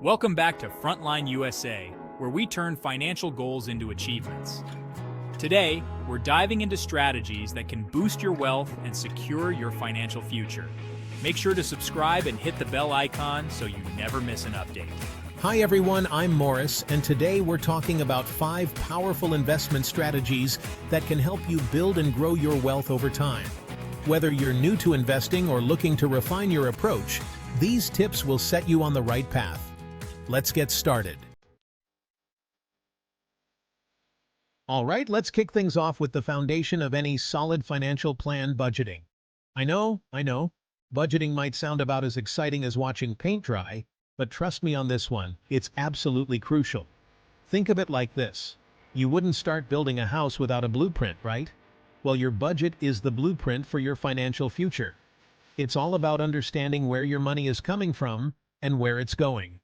Welcome back to Frontline USA, where we turn financial goals into achievements. Today, we're diving into strategies that can boost your wealth and secure your financial future. Make sure to subscribe and hit the bell icon so you never miss an update. Hi everyone, I'm Morris, and today we're talking about 5 powerful investment strategies that can help you build and grow your wealth over time. Whether you're new to investing or looking to refine your approach, these tips will set you on the right path. Let's get started. All right, let's kick things off with the foundation of any solid financial plan: budgeting. I know, budgeting might sound about as exciting as watching paint dry, but trust me on this one, it's absolutely crucial. Think of it like this. You wouldn't start building a house without a blueprint, right? Well, your budget is the blueprint for your financial future. It's all about understanding where your money is coming from and where it's going.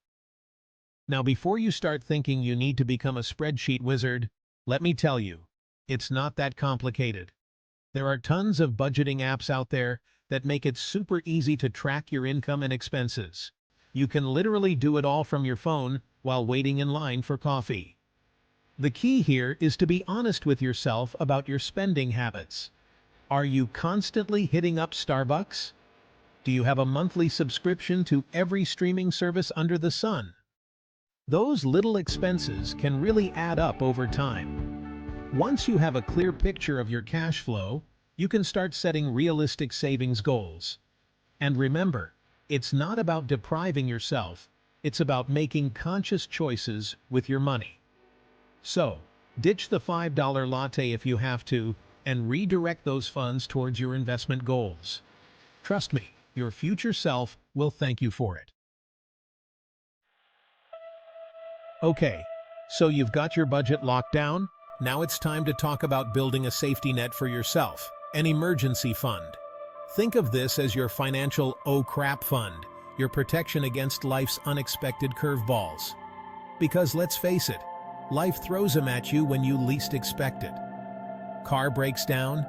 Now, before you start thinking you need to become a spreadsheet wizard, let me tell you, it's not that complicated. There are tons of budgeting apps out there that make it super easy to track your income and expenses. You can literally do it all from your phone while waiting in line for coffee. The key here is to be honest with yourself about your spending habits. Are you constantly hitting up Starbucks? Do you have a monthly subscription to every streaming service under the sun? Those little expenses can really add up over time. Once you have a clear picture of your cash flow, you can start setting realistic savings goals. And remember, it's not about depriving yourself, it's about making conscious choices with your money. So, ditch the $5 latte if you have to, and redirect those funds towards your investment goals. Trust me, your future self will thank you for it. Okay, so you've got your budget locked down. Now it's time to talk about building a safety net for yourself, an emergency fund. Think of this as your financial oh crap fund, your protection against life's unexpected curveballs. Because let's face it, life throws them at you when you least expect it. Car breaks down,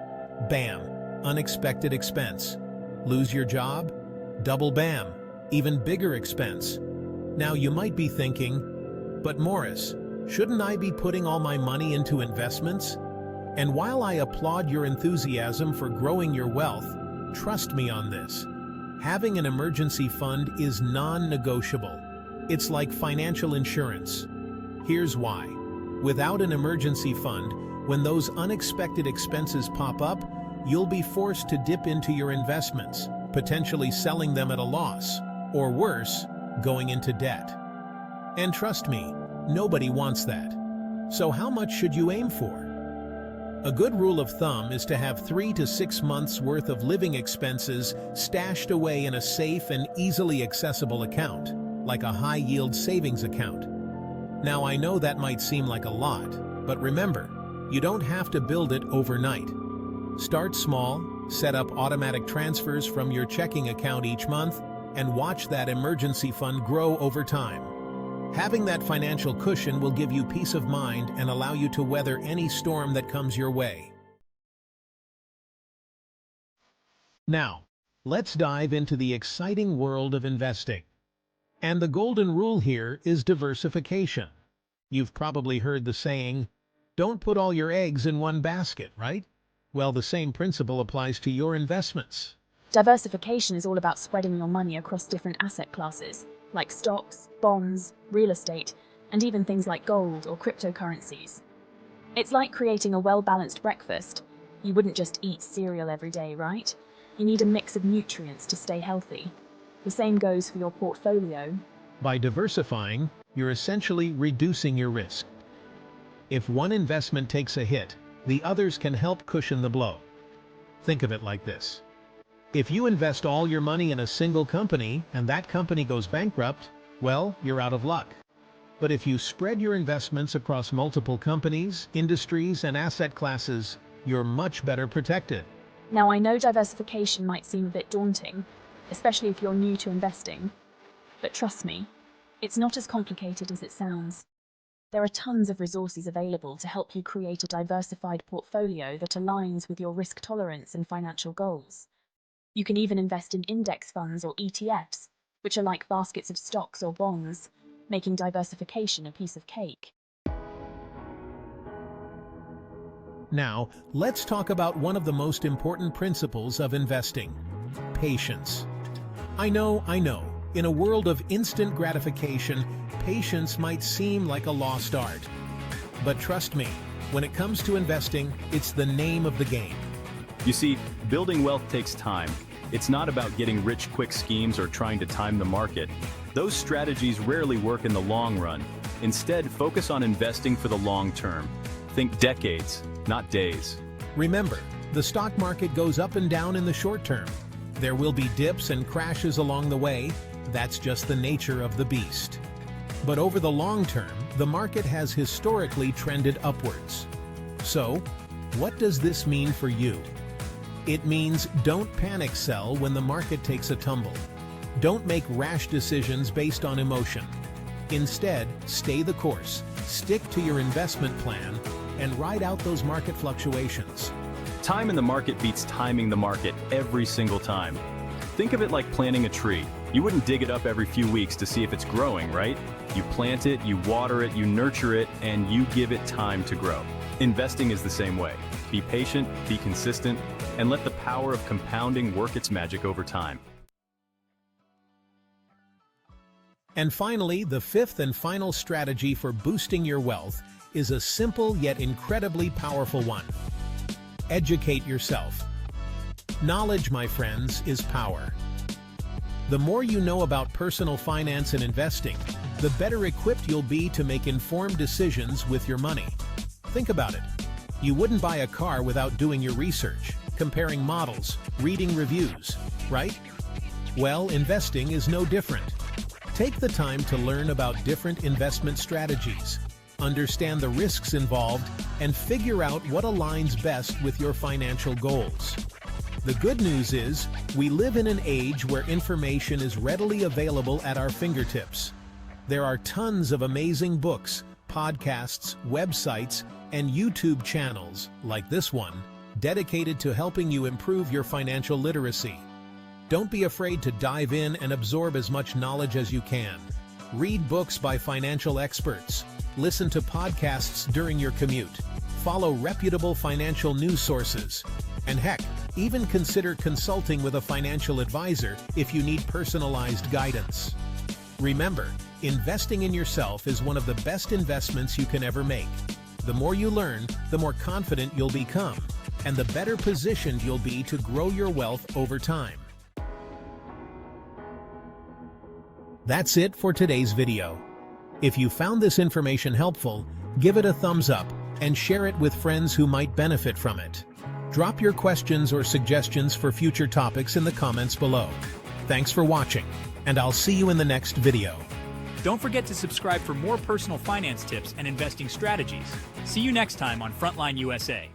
bam, unexpected expense. Lose your job? Double bam, even bigger expense. Now you might be thinking, but Morris, shouldn't I be putting all my money into investments? And while I applaud your enthusiasm for growing your wealth, trust me on this. Having an emergency fund is non-negotiable. It's like financial insurance. Here's why. Without an emergency fund, when those unexpected expenses pop up, you'll be forced to dip into your investments, potentially selling them at a loss, or worse, going into debt. And trust me, nobody wants that. So how much should you aim for? A good rule of thumb is to have 3 to 6 months worth of living expenses stashed away in a safe and easily accessible account, like a high-yield savings account. Now, I know that might seem like a lot, but remember, you don't have to build it overnight. Start small, set up automatic transfers from your checking account each month, and watch that emergency fund grow over time. Having that financial cushion will give you peace of mind and allow you to weather any storm that comes your way. Now, let's dive into the exciting world of investing. And the golden rule here is diversification. You've probably heard the saying, don't put all your eggs in one basket, right? Well, the same principle applies to your investments. Diversification is all about spreading your money across different asset classes, like stocks, bonds, real estate, and even things like gold or cryptocurrencies. It's like creating a well-balanced breakfast. You wouldn't just eat cereal every day, right? You need a mix of nutrients to stay healthy. The same goes for your portfolio. By diversifying, you're essentially reducing your risk. If one investment takes a hit, the others can help cushion the blow. Think of it like this. If you invest all your money in a single company and that company goes bankrupt, well, you're out of luck. But if you spread your investments across multiple companies, industries, and asset classes, you're much better protected. Now, I know diversification might seem a bit daunting, especially if you're new to investing. But trust me, it's not as complicated as it sounds. There are tons of resources available to help you create a diversified portfolio that aligns with your risk tolerance and financial goals. You can even invest in index funds or ETFs, which are like baskets of stocks or bonds. making diversification a piece of cake. Now, let's talk about one of the most important principles of investing: patience. I know, in a world of instant gratification, patience might seem like a lost art. But trust me, when it comes to investing, it's the name of the game. You see, building wealth takes time. It's not about getting rich quick schemes or trying to time the market. Those strategies rarely work in the long run. Instead, focus on investing for the long term. Think decades, not days. Remember, the stock market goes up and down in the short term. There will be dips and crashes along the way. That's just the nature of the beast. But over the long term, the market has historically trended upwards. So, what does this mean for you? It means don't panic sell when the market takes a tumble. Don't make rash decisions based on emotion. Instead, stay the course, stick to your investment plan, and ride out those market fluctuations. Time in the market beats timing the market every single time. Think of it like planting a tree. You wouldn't dig it up every few weeks to see if it's growing, right? You plant it, you water it, you nurture it, and you give it time to grow. Investing is the same way. Be patient, be consistent, and let the power of compounding work its magic over time. And finally, the fifth and final strategy for boosting your wealth is a simple yet incredibly powerful one. Educate yourself. Knowledge, my friends, is power. The more you know about personal finance and investing, the better equipped you'll be to make informed decisions with your money. Think about it. You wouldn't buy a car without doing your research, comparing models, reading reviews, right? Well, investing is no different. Take the time to learn about different investment strategies, understand the risks involved, and figure out what aligns best with your financial goals. The good news is, we live in an age where information is readily available at our fingertips. There are tons of amazing books, podcasts, websites, and YouTube channels, like this one, dedicated to helping you improve your financial literacy. Don't be afraid to dive in and absorb as much knowledge as you can. Read books by financial experts. Listen to podcasts during your commute. Follow reputable financial news sources. And heck, even consider consulting with a financial advisor if you need personalized guidance. Remember, investing in yourself is one of the best investments you can ever make. The more you learn, the more confident you'll become, and the better positioned you'll be to grow your wealth over time. That's it for today's video. If you found this information helpful, give it a thumbs up and share it with friends who might benefit from it. Drop your questions or suggestions for future topics in the comments below. Thanks for watching, and I'll see you in the next video. Don't forget to subscribe for more personal finance tips and investing strategies. See you next time on Frontline USA.